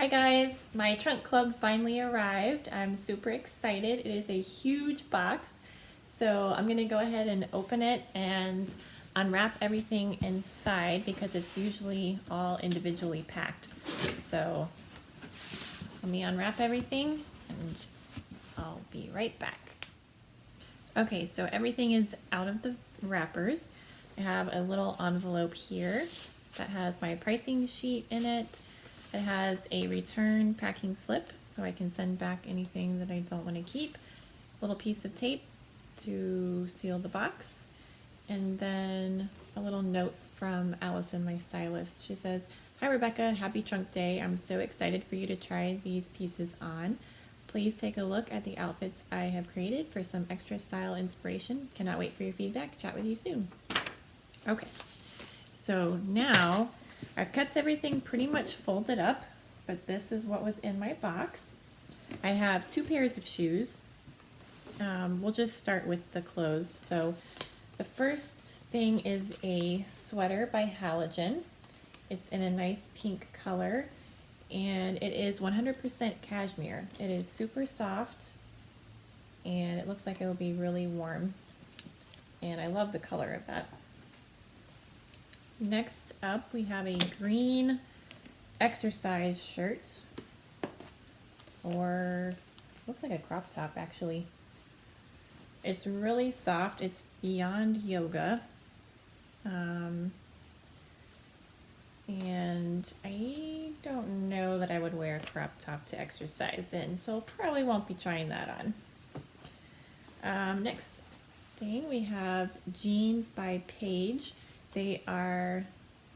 Hi guys, my trunk club finally arrived. I'm super excited. It is a huge box. So I'm gonna go ahead and open it and unwrap everything inside because it's usually all individually packed. So let me unwrap everything and I'll be right back. Okay, so everything is out of the wrappers. I have a little envelope here that has my pricing sheet in it. It has a return packing slip so I can send back anything that I don't want to keep. A little piece of tape to seal the box. And then a little note from Allison, my stylist. She says, "Hi Rebecca, happy trunk day. I'm so excited for you to try these pieces on. Please take a look at the outfits I have created for some extra style inspiration. Cannot wait for your feedback. Chat with you soon." Okay, so now I've kept everything pretty much folded up, but this is what was in my box. I have 2 pairs of shoes. We'll just start with the clothes. So the first thing is a sweater by Halogen. It's in a nice pink color and it is 100% cashmere. It is super soft and it looks like it will be really warm. And I love the color of that. Next up, we have a green exercise shirt, or looks like a crop top actually. It's really soft. It's Beyond Yoga. And I don't know that I would wear a crop top to exercise in, so probably won't be trying that on. Next thing, we have jeans by Paige. They are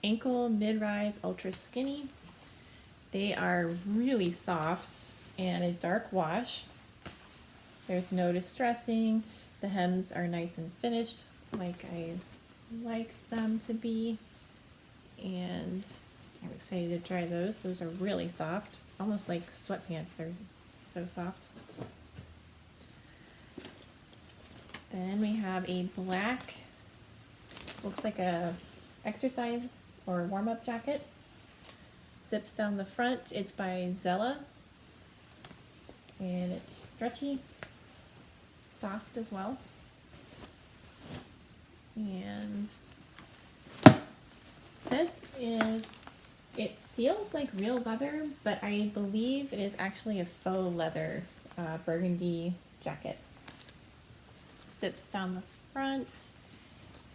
ankle mid-rise ultra skinny. They are really soft and a dark wash. There's no distressing. The hems are nice and finished like I like them to be. And I'm excited to try those. Those are really soft, almost like sweatpants. They're so soft. Then we have a black, looks like a exercise or warm-up jacket. Zips down the front. It's by Zella. And it's stretchy, soft as well. And this is, it feels like real leather, but I believe it is actually a faux leather burgundy jacket. Zips down the front.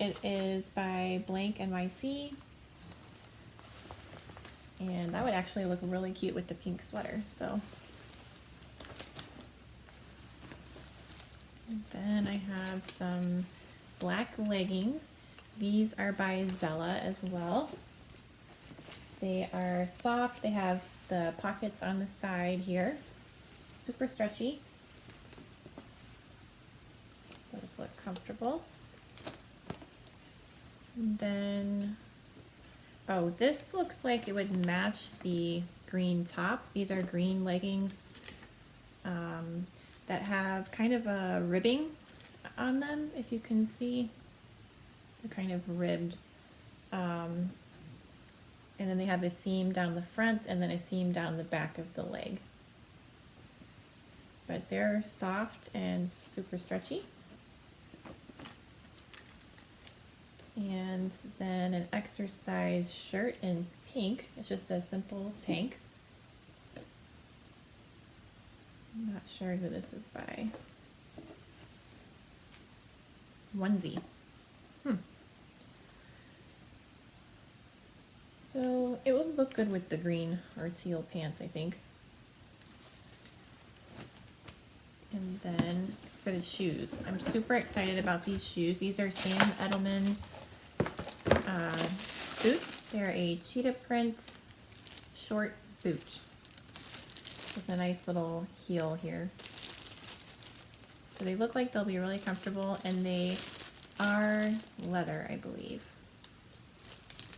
It is by Blank NYC. And that would actually look really cute with the pink sweater, so. And then I have some black leggings. These are by Zella as well. They are soft. They have the pockets on the side here. Super stretchy. Those look comfortable. And then, oh, this looks like it would match the green top. These are green leggings that have kind of a ribbing on them, if you can see. They're kind of ribbed. And then they have a seam down the front and then a seam down the back of the leg. But they're soft and super stretchy. And then an exercise shirt in pink. It's just a simple tank. I'm not sure who this is by. Onesie. So it would look good with the green or teal pants, I think. And then for the shoes, I'm super excited about these shoes. These are Sam Edelman boots. They're a cheetah print short boot with a nice little heel here. So they look like they'll be really comfortable, and they are leather, I believe.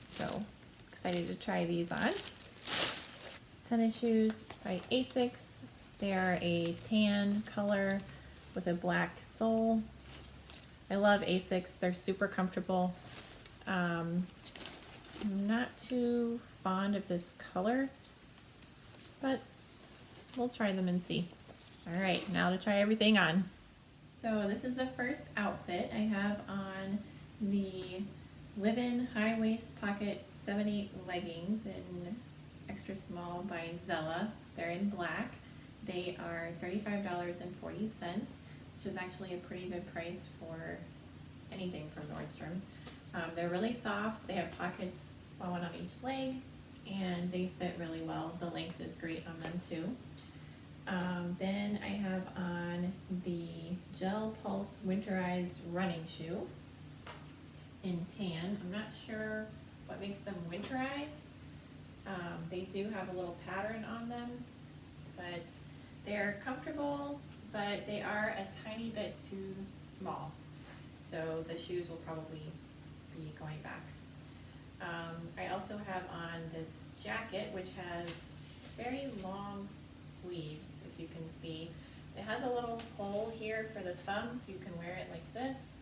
So excited to try these on. Tennis shoes by Asics. They are a tan color with a black sole. I love Asics. They're super comfortable. I'm not too fond of this color, but we'll try them and see. All right, now to try everything on. So this is the first outfit. I have on the Live-In High Waist Pocket 7/8 leggings in extra small by Zella. They're in black. They are $35.40, which is actually a pretty good price for anything from Nordstrom's. They're really soft. They have pockets, one on each leg, and they fit really well. The length is great on them too. Then I have on the Gel Pulse Winterized running shoe in tan. I'm not sure what makes them winterized. They do have a little pattern on them, but they're comfortable, but they are a tiny bit too small. So the shoes will probably be going back. I also have on this jacket, which has very long sleeves, if you can see. It has a little hole here for the thumb, so you can wear it like this,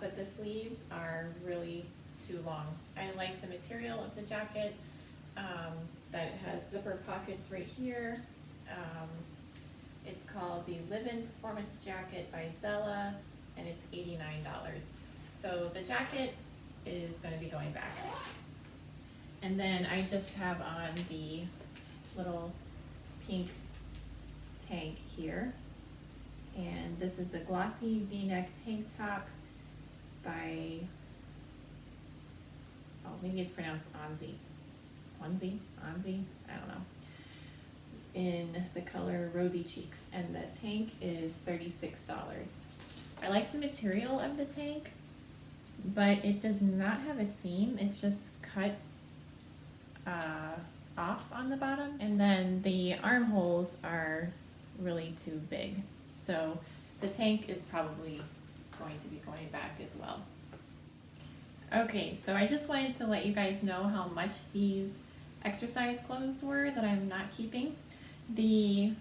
but the sleeves are really too long. I like the material of the jacket, that it has zipper pockets right here. It's called the Live-In Performance Jacket by Zella, and it's $89. So the jacket is going to be going back. And then I just have on the little pink tank here. And this is the glossy V-neck tank top by, oh, maybe it's pronounced Onzi. Onzi? Onzi? I don't know. In the color Rosy Cheeks. And the tank is $36. I like the material of the tank, but it does not have a seam. It's just cut off on the bottom, and then the armholes are really too big. So the tank is probably going to be going back as well. Okay, so I just wanted to let you guys know how much these exercise clothes were that I'm not keeping. The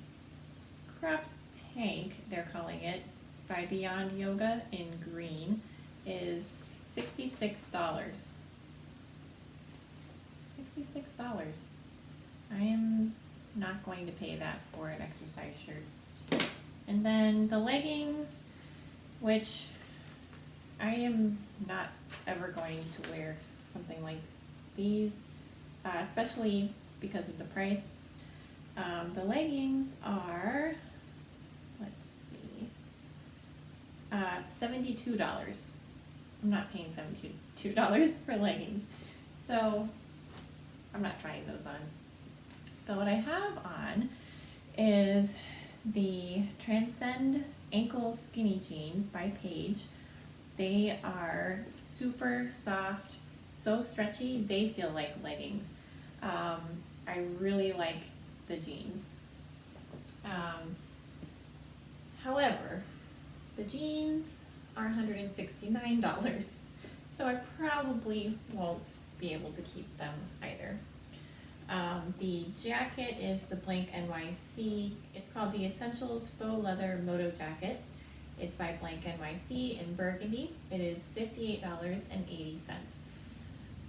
crop tank, they're calling it, by Beyond Yoga in green is $66. $66. I am not going to pay that for an exercise shirt. And then the leggings, which I am not ever going to wear something like these, especially because of the price. The leggings are, let's see, $72. I'm not paying $72 for leggings, so I'm not trying those on. But what I have on is the Transcend Ankle Skinny Jeans by Paige. They are super soft, so stretchy, they feel like leggings. I really like the jeans. However, the jeans are $169, so I probably won't be able to keep them either. The jacket is the Blank NYC. It's called the Essentials Faux Leather Moto Jacket. It's by Blank NYC in burgundy. It is $58.80.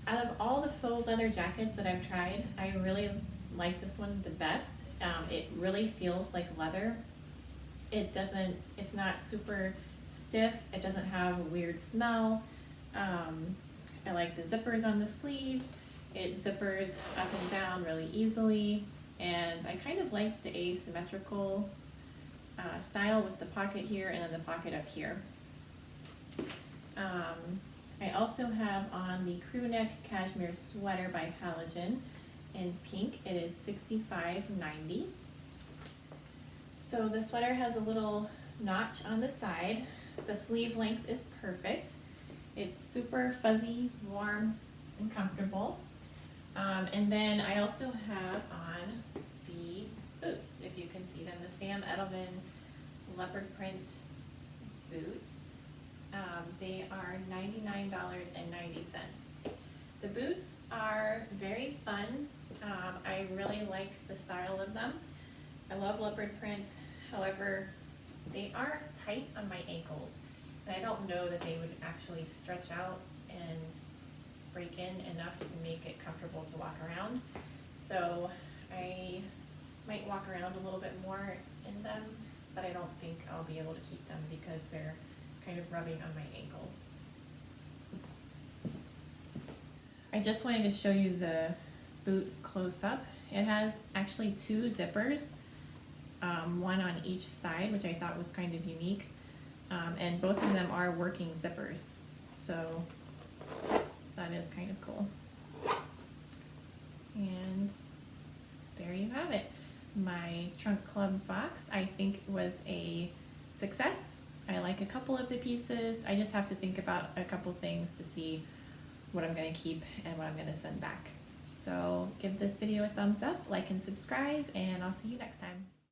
Out of all the faux leather jackets that I've tried, I really like this one the best. It really feels like leather. It's not super stiff. It doesn't have a weird smell. I like the zippers on the sleeves. It zippers up and down really easily, and I kind of like the asymmetrical style with the pocket here and then the pocket up here. I also have on the crew neck cashmere sweater by Halogen in pink. It is $65.90. So the sweater has a little notch on the side. The sleeve length is perfect. It's super fuzzy, warm, and comfortable. And then I also have on the boots, if you can see them, the Sam Edelman leopard print boots. They are $99.90. The boots are very fun. I really like the style of them. I love leopard print, however, they are tight on my ankles, and I don't know that they would actually stretch out and break in enough to make it comfortable to walk around. So I Might walk around a little bit more in them, but I don't think I'll be able to keep them because they're kind of rubbing on my ankles. I just wanted to show you the boot close up. It has actually 2 zippers, one on each side, which I thought was kind of unique. And both of them are working zippers, so that is kind of cool. And there you have it. My Trunk Club box, I think, was a success. I like a couple of the pieces. I just have to think about a couple things to see what I'm going to keep and what I'm going to send back. So give this video a thumbs up, like and subscribe, and I'll see you next time.